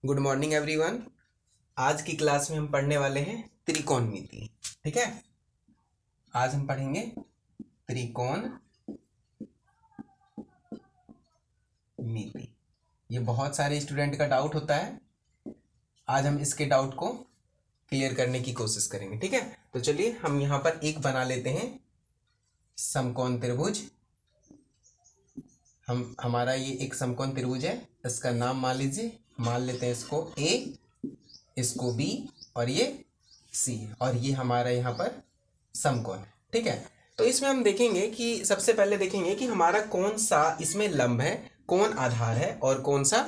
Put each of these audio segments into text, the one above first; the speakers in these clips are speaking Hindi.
Good morning everyone. आज की क्लास में हम पढ़ने वाले हैं त्रिकोणमिति। ठीक है, आज हम पढ़ेंगे त्रिकोणमिति। ये बहुत सारे स्टूडेंट का डाउट होता है। आज हम इसके डाउट को क्लियर करने की कोशिश करेंगे। ठीक है, तो चलिए हम यहाँ पर एक बना लेते हैं समकोण त्रिभुज। हमारा ये एक समकोण त्रिभुज है। इसका नाम मान लीजिए, मान लेते हैं इसको ए, इसको बी और ये सी, और ये हमारा यहाँ पर समकोण है। ठीक है, तो इसमें हम देखेंगे कि सबसे पहले देखेंगे कि हमारा कौन सा इसमें लंब है, कौन आधार है और कौन सा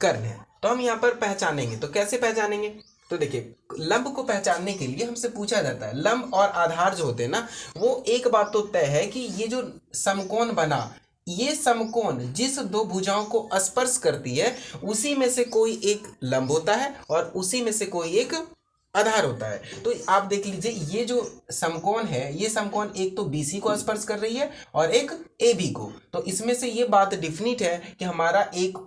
कर्ण है। तो हम यहाँ पर पहचानेंगे। तो कैसे पहचानेंगे? तो देखिए, लंब को पहचानने के लिए हमसे पूछा जाता है, लंब और आधार जो होते हैं ना, वो एक बात तो तय है कि ये जो समकोण बना, ये समकोण जिस दो भुजाओं को स्पर्श करती है उसी में से कोई एक लंब होता है और उसी में से कोई एक आधार होता है। तो आप देख लीजिए, ये जो समकोण है, ये समकोण एक तो BC को स्पर्श कर रही है और एक AB को। तो इसमें से ये बात डिफिनिट है कि हमारा एक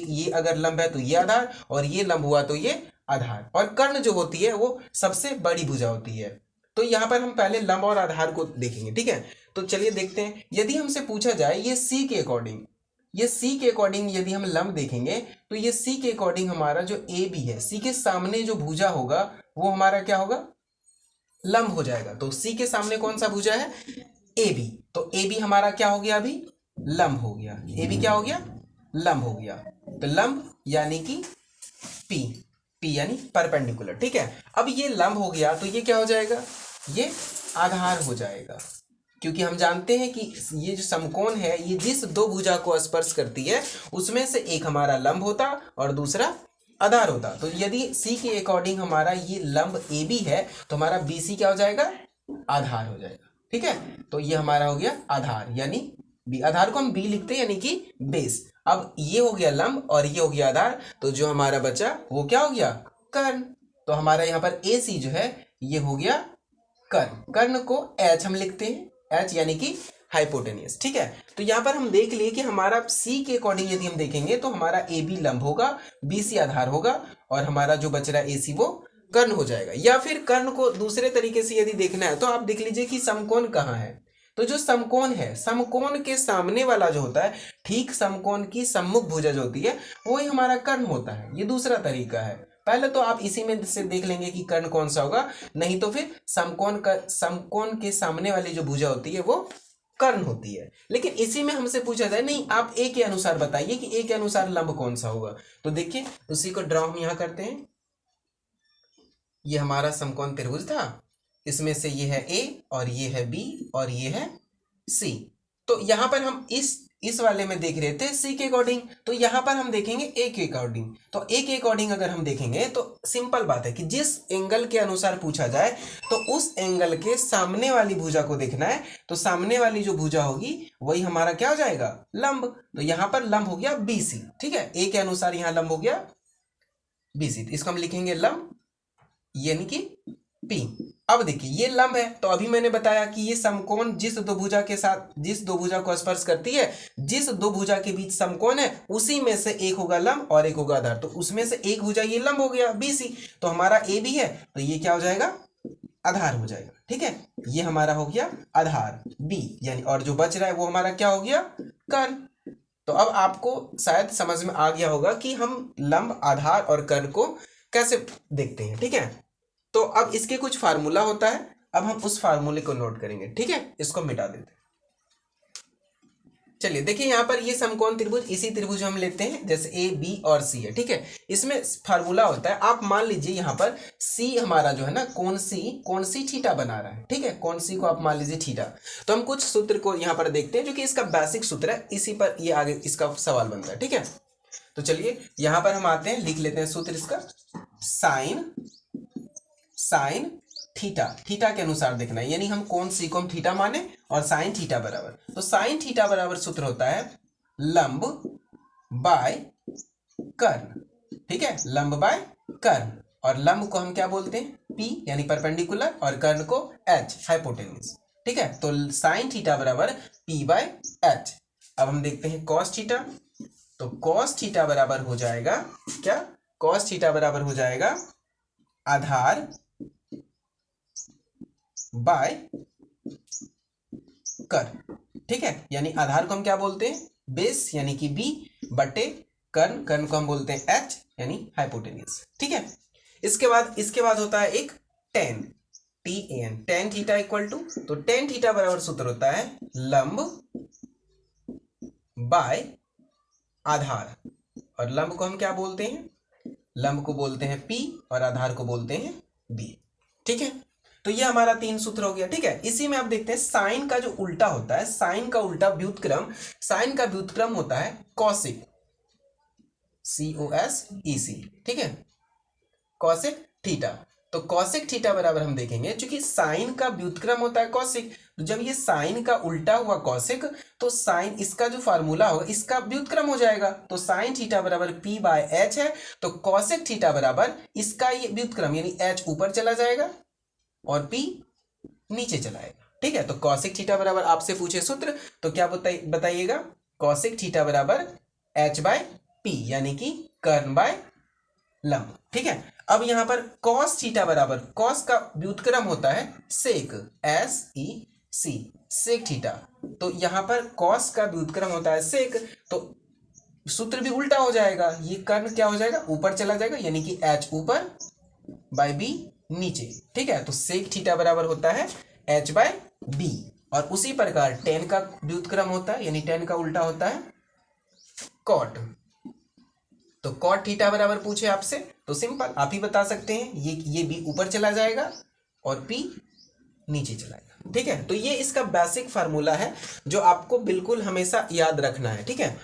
ये अगर लंब है तो ये आधार, और ये लंब हुआ तो ये आधार। और कर्ण जो होती है वो सबसे बड़ी भुजा होती है। तो यहाँ पर हम पहले लंब और आधार को देखेंगे। ठीक है, तो चलिए देखते हैं। यदि हमसे पूछा जाए ये C के अकॉर्डिंग, ये C के अकॉर्डिंग यदि हम लंब देखेंगे तो ये C के अकॉर्डिंग हमारा जो AB है, C के सामने जो भुजा होगा वो हमारा क्या होगा? लंब हो जाएगा। तो C के सामने कौन सा भुजा है? AB। तो AB हमारा क्या हो गया? अभी लंब हो गया। AB क्या हो गया? लंब हो गया। तो लंब यानी कि P, P यानी परपेंडिकुलर। ठीक है, अब ये लंब हो गया तो ये क्या हो जाएगा? ये आधार हो जाएगा, क्योंकि हम जानते हैं कि ये जो समकोण है ये जिस दो भुजा को स्पर्श करती है उसमें से एक हमारा लंब होता और दूसरा आधार होता। तो यदि C के अकॉर्डिंग हमारा ये लंब AB है तो हमारा BC क्या हो जाएगा? आधार हो जाएगा। ठीक है, तो ये हमारा हो गया आधार, यानी B। आधार को हम B लिखते हैं, यानी कि बेस। अब ये हो गया लंब और ये हो गया आधार, तो जो हमारा बचा वो क्या हो गया? कर्ण। तो हमारा यहाँ पर AC जो है ये हो गया कर्ण। कर्ण को H हम लिखते हैं, H यानी कि हाइपोटेनियस। ठीक है, तो यहाँ पर हम देख लिए कि हमारा C के अकॉर्डिंग यदि हम देखेंगे तो हमारा AB लंब होगा, BC आधार होगा, और हमारा जो बच रहा है AC वो कर्ण हो जाएगा। या फिर कर्ण को दूसरे तरीके से यदि देखना है तो आप देख लीजिए कि समकोण कहाँ है। तो जो समकोण है, समकोण के सामने वाला जो होता है, ठीक समकोण की सम्मुख भुजा जो होती है वही हमारा कर्ण होता है। ये दूसरा तरीका है। पहले तो आप इसी में से देख लेंगे कि कर्ण कौन सा होगा, नहीं तो फिर समकोण के सामने वाली जो भुजा होती है वो कर्ण होती है। लेकिन इसी में हमसे पूछा जाए, नहीं आप ए के अनुसार बताइए कि ए के अनुसार लंब कौन सा होगा। तो देखिए, उसी को ड्रॉ हम यहां करते हैं। ये हमारा समकोण त्रिभुज था, इसमें से ये है A और ये है B और ये है C। तो यहां पर हम इस वाले में देख रहे थे C के अकॉर्डिंग, तो यहां पर हम देखेंगे A के अकॉर्डिंग। तो A के अकॉर्डिंग अगर हम देखेंगे तो सिंपल बात है कि जिस एंगल के अनुसार पूछा जाए तो उस एंगल के सामने वाली भुजा को देखना है। तो सामने वाली जो भुजा होगी वही हमारा क्या हो जाएगा? लंब। तो यहां पर लंब हो गया BC। ठीक है, A के अनुसार यहां लंब हो गया BC, तो इसको हम लिखेंगे लंब यानी कि P। अब देखिए, ये लंब है तो अभी मैंने बताया कि ये समकोण जिस दो भुजा के साथ, जिस दो भुजा को स्पर्श करती है, जिस दो भुजा के बीच समकोण है उसी में से एक होगा लंब और एक होगा आधार। तो उसमें से एक भुजा ये लंब हो गया BC, तो हमारा AB है तो ये क्या हो जाएगा? आधार हो जाएगा। ठीक है, ये हमारा हो गया आधार B, यानी, और जो बच रहा है वो हमारा क्या हो गया? कर्ण। तो अब आपको शायद समझ में आ गया होगा कि हम लंब, आधार और कर्ण को कैसे देखते हैं। ठीक है, तो अब इसके कुछ फार्मूला होता है, अब हम उस फार्मूले को नोट करेंगे। ठीक है, इसको मिटा देते हैं। चलिए देखिए, यहाँ पर ये समकोण त्रिभुज, इसी त्रिभुज हम लेते हैं जैसे A, B और C है। ठीक है, इसमें फार्मूला होता है, आप मान लीजिए यहाँ पर C हमारा जो है ना, कौन सी थीटा बना रहा है। ठीक है, कौन सी को आप मान लीजिए थीटा। तो हम कुछ सूत्र को यहाँ पर देखते हैं जो कि इसका बेसिक सूत्र है, इसी पर ये आगे इसका सवाल बनता है। ठीक है, तो चलिए यहाँ पर हम आते हैं, लिख लेते हैं सूत्र इसका। साइन थीटा, थीटा के अनुसार देखना है, यानी हम कौन सी को हम थीटा माने और साइन थीटा बराबर। तो साइन थीटा बराबर सूत्र होता है लंब बाय कर्ण। ठीक है, लंब बाय कर्ण, और लंब को हम क्या बोलते हैं? P यानी परपेंडिकुलर, और कर्ण को H हाइपोटेन्यूज। ठीक है, तो साइन थीटा बराबर P बाय H। अब हम देखते हैं कॉस थीटा। तो कॉस थीटा बराबर हो जाएगा क्या? कॉस थीटा बराबर हो जाएगा आधार बाय कर्न, ठीक है। यानी आधार को हम क्या बोलते हैं, बेस यानी कि बी, बटे कर्ण, कर्ण को हम बोलते हैं एच यानी हाइपोटेन्यूज, ठीक है। इसके बाद होता है एक tan, T N, tan theta equal to, तो टेन थीटा बराबर सूत्र होता है लंब बाय आधार, और लंब को हम क्या बोलते हैं, लंब को बोलते हैं पी और आधार को बोलते हैं बी, ठीक है। तो ये हमारा 3 सूत्र हो गया, ठीक है। इसी में आप देखते हैं साइन का जो उल्टा होता है, साइन का उल्टा व्युत्क्रम, साइन का व्युत्क्रम होता है कॉसेक, COSEC, ठीक है, कॉसेक थीटा। तो कॉसेक थीटा बराबर हम देखेंगे, क्योंकि साइन का व्युत्क्रम होता है कॉसेक, तो जब ये साइन का उल्टा हुआ कॉसेक, तो साइन इसका जो फार्मूला होगा इसका व्युत्क्रम हो जाएगा, तो साइन थीटा बराबर P बाय H है, तो कॉसेक थीटा बराबर इसका ये व्युत्क्रम यानी H ऊपर चला जाएगा और P नीचे चला आएगा, ठीक है। तो कॉसेक थीटा बराबर आपसे पूछे सूत्र तो क्या बताइएगा, कॉसेक थीटा बराबर H बाय P यानी कि कर्ण बाय लंब, ठीक है। अब यहां पर cos थीटा बराबर, cos का व्युत्क्रम होता है सेक, SEC, सेक थीटा, तो यहां पर cos का व्युत्क्रम होता है सेक, तो सूत्र भी उल्टा हो जाएगा, ये कर्ण क्या हो जाएगा, ऊपर चला जाएगा यानी कि H ऊपर बाय B नीचे, ठीक है। तो सेक थीटा बराबर होता है H बाय B, और उसी प्रकार टेन का व्युत्क्रम होता है यानी टेन का उल्टा होता है कॉट, तो कॉट थीटा बराबर पूछे आपसे तो सिंपल आप ही बता सकते हैं, ये बी ऊपर चला जाएगा और पी नीचे चलाएगा, ठीक है। तो ये इसका बेसिक फार्मूला है जो आपको बिल्कुल हमेशा याद रखना है, ठीक है।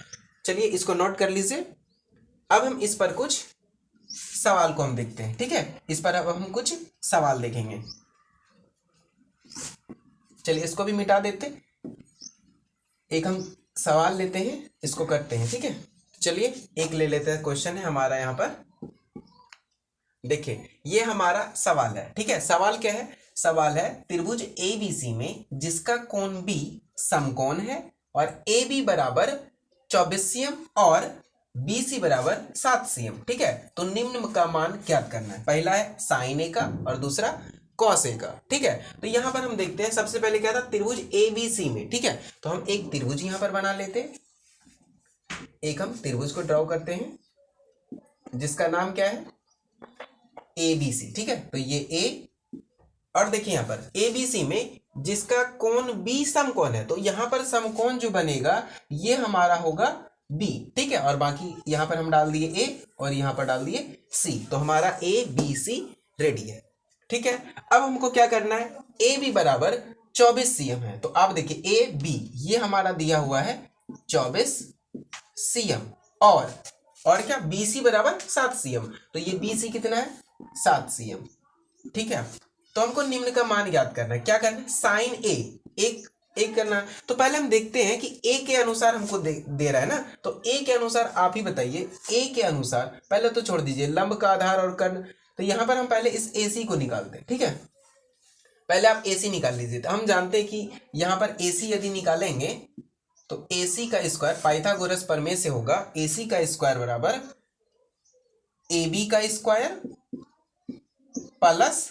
चलिए इसको नोट कर लीजिए। अब हम इस पर कुछ सवाल को हम देखते हैं, ठीक है, इस पर अब हम कुछ सवाल देखेंगे। चलिए इसको भी मिटा देते, एक हम सवाल लेते हैं, इसको करते हैं, ठीक है। चलिए एक ले लेते हैं, क्वेश्चन है हमारा यहाँ पर, देखिए ये हमारा सवाल है, ठीक है। सवाल क्या है, सवाल है त्रिभुज ABC में जिसका कोण B समकोण है और AB बराबर 24 cm और BC बराबर 7 cm, ठीक है। तो निम्न का मान ज्ञात करना है, पहला है साइन A का और दूसरा कॉस A का, ठीक है। तो यहां पर हम देखते हैं, सबसे पहले क्या था, त्रिभुज ABC में, ठीक है। तो हम एक त्रिभुज यहां पर बना लेते हैं, एक हम त्रिभुज को ड्रॉ करते हैं जिसका नाम क्या है ABC, ठीक है। तो ये A, और देखिए यहां पर ABC में जिसका कोण B समकोण है, तो यहां पर समकोण जो बनेगा ये हमारा होगा B, ठीक है। और बाकी यहां पर हम डाल दिए A और यहां पर डाल दिए C, तो हमारा ABC रेडी है, ठीक है। अब हमको क्या करना है, AB बराबर 24 cm है, तो आप देखिए AB ये हमारा दिया हुआ है 24 cm, और क्या BC बराबर 7 cm, तो ये BC कितना है 7 cm, ठीक है। तो हमको निम्न का मान याद करना है, क्या करना है, साइन A एक करना है। तो पहले हम देखते हैं कि A के अनुसार हमको दे रहा है ना, तो A के अनुसार आप ही बताइए, A के अनुसार पहले तो छोड़ दीजिए लंब का आधार और कर्ण, तो यहां पर हम पहले इस AC को निकालते हैं, ठीक है। पहले आप AC निकाल लीजिए, तो हम जानते हैं कि यहां पर AC यदि निकालेंगे तो AC का स्क्वायर पाइथागोरस प्रमेय से होगा, AC का स्क्वायर बराबर AB का स्क्वायर प्लस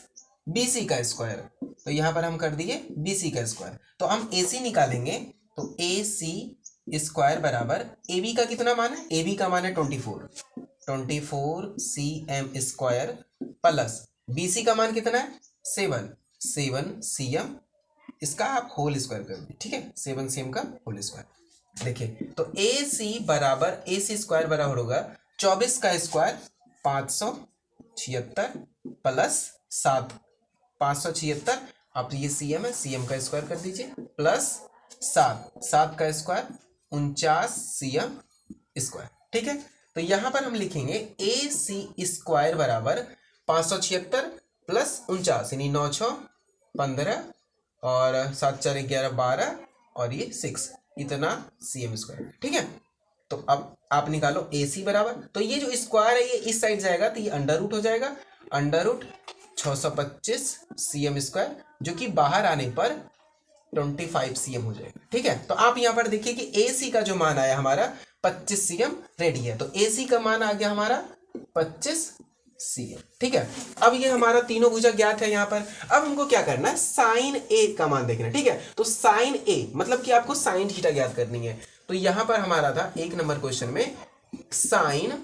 BC का स्क्वायर, तो यहां पर हम कर दिए BC का स्क्वायर, तो हम AC निकालेंगे तो AC स्क्वायर बराबर AB का कितना मान है, AB का मान है 24 cm स्क्वायर प्लस BC का मान कितना है 7 cm, इसका आप होल स्क्वायर कर दीजिए, ठीक है, 7 cm का होल स्क्वायर। देखिए तो AC स्क्वायर बराबर होगा 24 का स्क्वायर 576 प्लस 7 576, आप ये CM है, CM का स्क्वायर कर दीजिए प्लस 7 का स्क्वायर 49 cm स्क्वायर, ठीक है। तो यहां पर हम लिखेंगे AC स्क्वायर बराबर 576 प्लस 49 यानी 9 6 15 और 7 4 11 12 और ये 6, इतना CM स्क्वायर, ठीक है। तो अब आप निकालो AC बराबर, तो ये जो स्क्वायर है ये इस साइड जाएगा तो ये अंडर रूट हो जाएगा, अंडर रूट 625 cm स्क्वायर, जो कि बाहर आने पर 25 cm हो जाएगा, ठीक है। तो आप यहाँ पर देखिए कि AC का जो मान आया हमारा 25 cm रेडी है, तो AC का मान आ गया हमारा 25 cm। ठीक है, अब ये हमारा तीनों भुजा ज्ञात है यहाँ पर। अब हमको क्या करना है, साइन ए का मान देखना है। ठीक है, तो साइन ए मतलब कि आपको साइन थीटा ज्ञात करनी है। तो यहां पर हमारा था 1 नंबर क्वेश्चन में साइन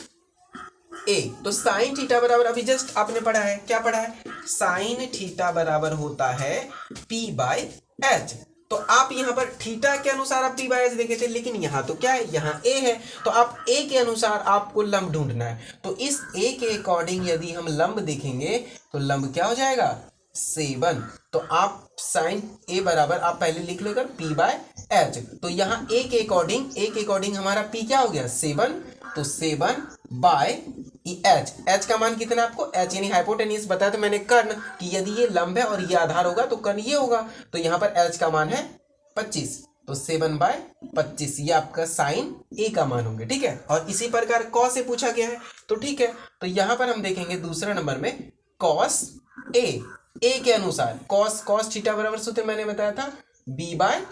ए, तो साइन थीटा बराबर अभी जस्ट आपने पढ़ा है, क्या पढ़ा है, साइन थीटा बराबर होता है पी बाय एच। तो आप यहां पर थीटा के अनुसार आप पी बाय एच देखे थे, लेकिन यहां तो क्या है, यहां ए है, तो आप ए के अनुसार आपको लंब ढूंढना है। तो इस ए के अकॉर्डिंग यदि हम लंब देखेंगे तो लंब क्या हो जाएगा, 7। तो आप साइन ए बराबर आप पहले लिख लो पी बाय एच। तो यहाँ ए के अकॉर्डिंग हमारा पी क्या हो गया, 7। तो 7 बाय एच, एच का मान कितना आपको, एच यानी हाइपोटेन्यूज बताया तो मैंने कर्ण, कि यदि ये लंब है और ये आधार होगा तो कर्ण ये होगा। तो यहाँ पर एच का मान है 25, तो 7/25 ये आपका साइन ए का मान होंगे। ठीक है, और इसी प्रकार कॉस से पूछा गया है, तो ठीक है, तो यहाँ पर हम देखेंगे दूसरा नंबर में कॉस ए, ए के अनुसार कॉस थीटा बराबर सूत्र मैंने बताया था बी बाय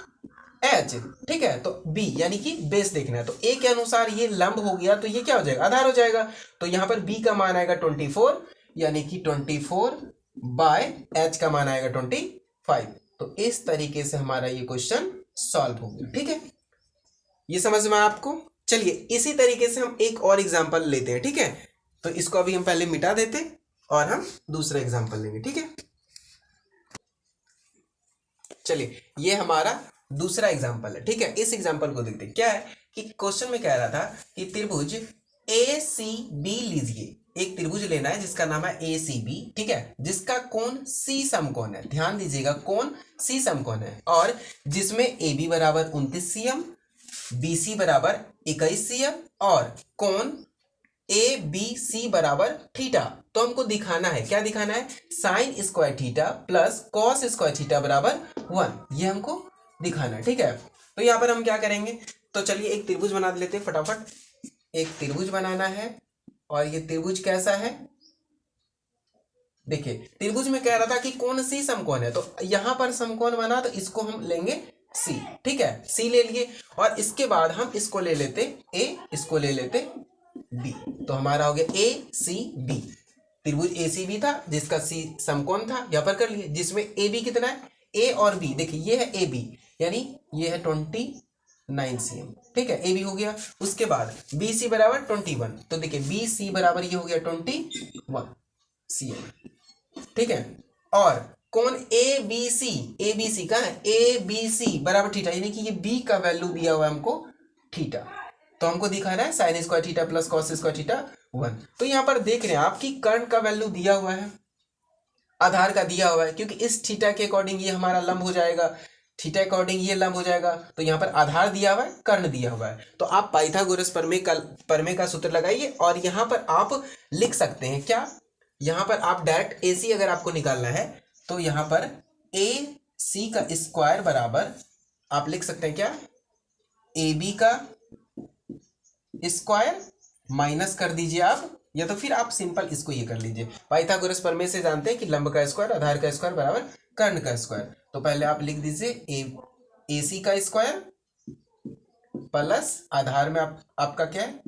एच। ठीक है, तो बी यानी कि बेस देखना है, तो ए के अनुसार ये लंब हो गया, तो ये क्या हो जाएगा, आधार हो जाएगा। तो यहां पर बी का मान आएगा 24, यानी कि 24 बाय एच का मान आएगा 25। तो इस तरीके से हमारा ये क्वेश्चन सॉल्व हो गया। ठीक है, ये समझ में आपको। चलिए इसी तरीके से हम एक और एग्जाम्पल लेते हैं। ठीक है, तो इसको अभी हम पहले मिटा देते और हम दूसरा एग्जाम्पल लेंगे। ठीक है, चलिए ये हमारा दूसरा एग्जाम्पल है। ठीक है, इस एग्जाम्पल को देखते हैं। क्या है कि क्वेश्चन में कह रहा था कि त्रिभुज ए सी बी लीजिए, एक त्रिभुज लेना है जिसका नाम है ए सी बी। ठीक है, जिसका कोण सी समकोण है, ध्यान दीजिएगा कोण सी समकोण है, और जिसमें ए बी बराबर 29 cm, बी सी बराबर 21 cm और कोण ए बी सी बराबर थीटा। तो हमको दिखाना है, क्या दिखाना है, sine square theta plus cos square theta बराबर 1, ये हमको दिखाना है। ठीक है, तो यहाँ पर हम क्या करेंगे, तो चलिए एक त्रिभुज बना लेते हैं फटाफट। एक त्रिभुज बनाना है, और ये त्रिभुज कैसा है, देखिए त्रिभुज में कह रहा था कि कोण सी समकोण है, तो यहां पर समकोण बना, तो इसको हम लेंगे सी। ठीक है, सी ले लिए, और इसके बाद हम इसको ले लेते ए, इसको ले लेते बी, तो हमारा हो गया ए सी बी। त्रिभुज ए सी बी था जिसका सी समकोण था, यहां पर कर लिए, जिसमें ए बी कितना है, ए और बी, देखिए ये है ए बी, यानी ये है 29 cm। ठीक है, ए बी हो गया। उसके बाद बी सी बराबर 21, तो देखिए बी सी बराबर ये हो गया 21 cm। ठीक है, और कौन ए बी सी का है, ए बी सी बराबर थीटा, यानी कि ये बी का वैल्यू दिया हुआ है हमको थीटा, तो हमको दिखाना है sine square theta plus cos square theta 1। तो यहां पर देख रहे हैं आपकी कर्ण का वैल्यू दिया हुआ है, आधार का दिया हुआ है, क्योंकि इस थीटा के अकॉर्डिंग ये हमारा लंब हो जाएगा, थीटा अकॉर्डिंग ये लंब हो जाएगा। तो यहाँ पर आधार दिया हुआ है, कर्ण दिया हुआ है, तो आप पाइथागोरस प्रमेय का सूत्र लगाइए, और यहाँ पर आप लिख सकते हैं क्या, यहाँ पर आप डायरेक्ट ए सी अगर आपको निकालना है, तो यहाँ पर ए सी का स्क्वायर बराबर आप लिख सकते हैं क्या, ए बी का स्क्वायर माइनस कर दीजिए आप, या तो फिर आप सिंपल इसको ये कर लीजिए। पाइथागोरस प्रमेय से जानते हैं कि लंब का स्क्वायर आधार का स्क्वायर बराबर कर्ण का स्क्वायर। तो पहले आप लिख दीजिए ए सी का स्क्वायर प्लस आधार में आपका क्या है,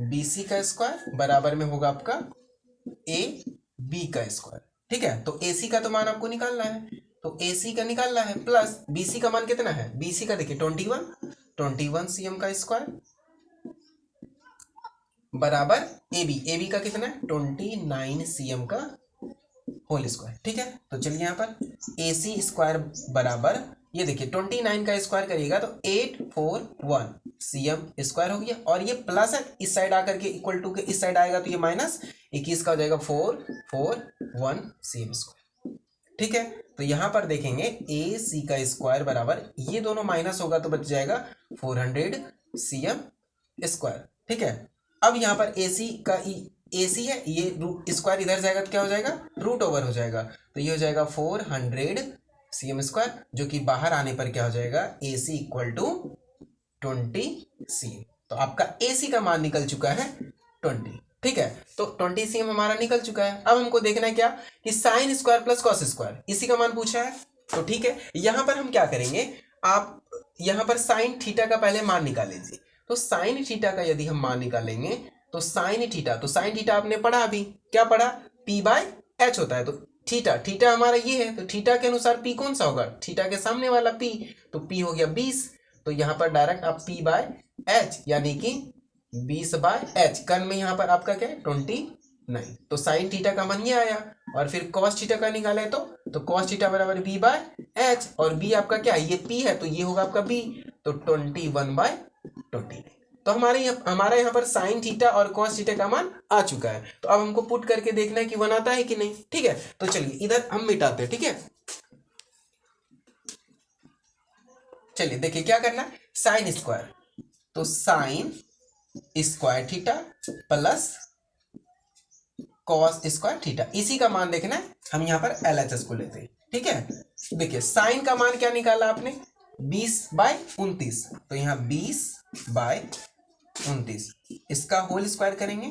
बी सी का स्क्वायर बराबर में होगा आपका ए बी का स्क्वायर। ठीक है, तो ए सी का तो मान आपको निकालना है, तो ए सी का निकालना है, प्लस बी सी का मान कितना है, बी सी का देखिए 21 cm का स्क्वायर बराबर ए बी का कितना है 29 cm का होल स्क्वायर। ठीक है, तो चलिए यहाँ पर ए सी स्क्वायर बराबर ये देखिए 29 का स्क्वायर करिएगा तो 841 cm स्क्वायर हो गया, और ये प्लस है इस साइड आकर के इक्वल टू के इस साइड आएगा तो ये माइनस 21 का हो जाएगा 441 cm स्क्वायर। ठीक है, तो यहाँ पर देखेंगे ए सी का स्क्वायर बराबर ये दोनों माइनस होगा तो बच जाएगा 400 cm स्क्वायर। ठीक है, अब यहाँ पर ए सी का ए सी है, ये रूट स्क्वायर इधर जाएगा तो क्या हो जाएगा, रूट ओवर हो जाएगा, तो ये हो जाएगा 400 cm स्क्वायर, जो कि बाहर आने पर क्या हो जाएगा, ए सी इक्वल टू 20 cm। तो आपका ए सी का मान निकल चुका है 20। ठीक है, तो 20 cm हमारा निकल चुका है। अब हमको देखना है क्या, कि sign square plus cos square, इसी का मान पूछा है। तो ठीक है, यहां पर हम क्या करेंगे, आप यहां पर साइन थीटा का पहले मान निकाल लीजिए। तो साइन थीटा का यदि हम मान निकालेंगे तो साइन थीटा, तो साइन थीटा आपने पढ़ा अभी, क्या पढ़ा, पी बाय एच होता है। तो थीटा, थीटा हमारा ये है, तो थीटा के अनुसार पी कौन सा होगा, थीटा के सामने वाला पी, तो पी हो गया 20। तो यहाँ पर डायरेक्ट आप पी बाय एच यानी कि 20 बाय एच, कर्ण में यहाँ पर आपका क्या है 29। तो साइन थीटा का मान ये आया, और फिर कॉस थीटा का निकाला है तो कॉस थीटा बराबर बी बाय एच, और बी आपका क्या है, ये पी है तो ये होगा आपका बी, तो 21 बाय 29। तो हमारा यहाँ पर साइन थीटा और कॉस थीटा का मान आ चुका है। तो अब हमको पुट करके देखना है कि 1 आता है कि नहीं। ठीक है, तो चलिए इधर हम मिटाते हैं। ठीक है, चलिए देखिए क्या करना है, साइन स्क्वायर, तो sine square theta plus cos square theta, इसी का मान देखना है, हम यहाँ पर LHS को लेते हैं। ठीक है, देखिए साइन का मान क्या निकाला आपने, 20 बाय 29, तो यहाँ 20 बाय 29, इसका होल स्क्वायर करेंगे,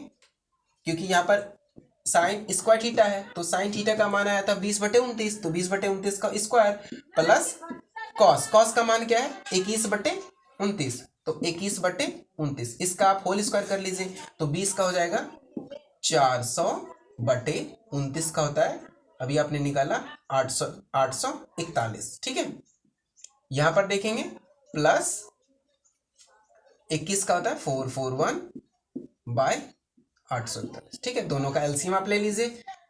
क्योंकि यहाँ पर साइन स्क्वायर थीटा है, तो साइन थीटा का मान आया था 20/29, तो 20/29 का स्क्वायर प्लस कॉस, कॉस का मान क्या है 21/29, तो 21/29, इसका आप होल स्क्वायर कर लीजिए, तो 20 का हो जाएगा 400/29 का होता है, अभी आपने निकाला 841। ठीक है, यहां पर देखेंगे प्लस 21 का होता है 441/841। ठीक है, दोनों का एलसीएम आप ले लीजिए,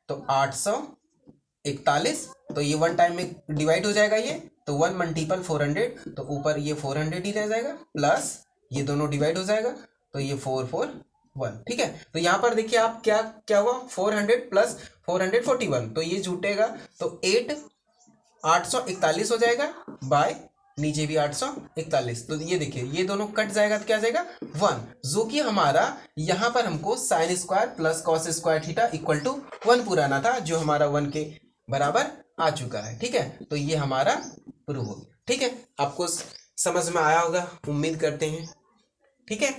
तो 841, तो ये 1 टाइम में डिवाइड हो जाएगा, ये तो 1 मल्टीपल 400, तो ऊपर ये 400 ही रह जाएगा, प्लस ये दोनों डिवाइड हो जाएगा, तो ये 441। ठीक है, तो यहाँ पर देखिए आप क्या क्या हुआ, 400 प्लस 441, तो ये जुटेगा तो 841 हो जाएगा, बाय नीचे भी 841, तो ये देखिए ये दोनों कट जाएगा तो क्या आ जाएगा 1, जो कि हमारा यहाँ पर हमको sine square plus cos square theta equal to 1 पुराना था, जो हमारा 1 के बराबर आ चुका है। ठीक है, तो ये हमारा प्रूव हो गया। ठीक है, आपको समझ में आया होगा, उम्मीद करते हैं। ठीक है।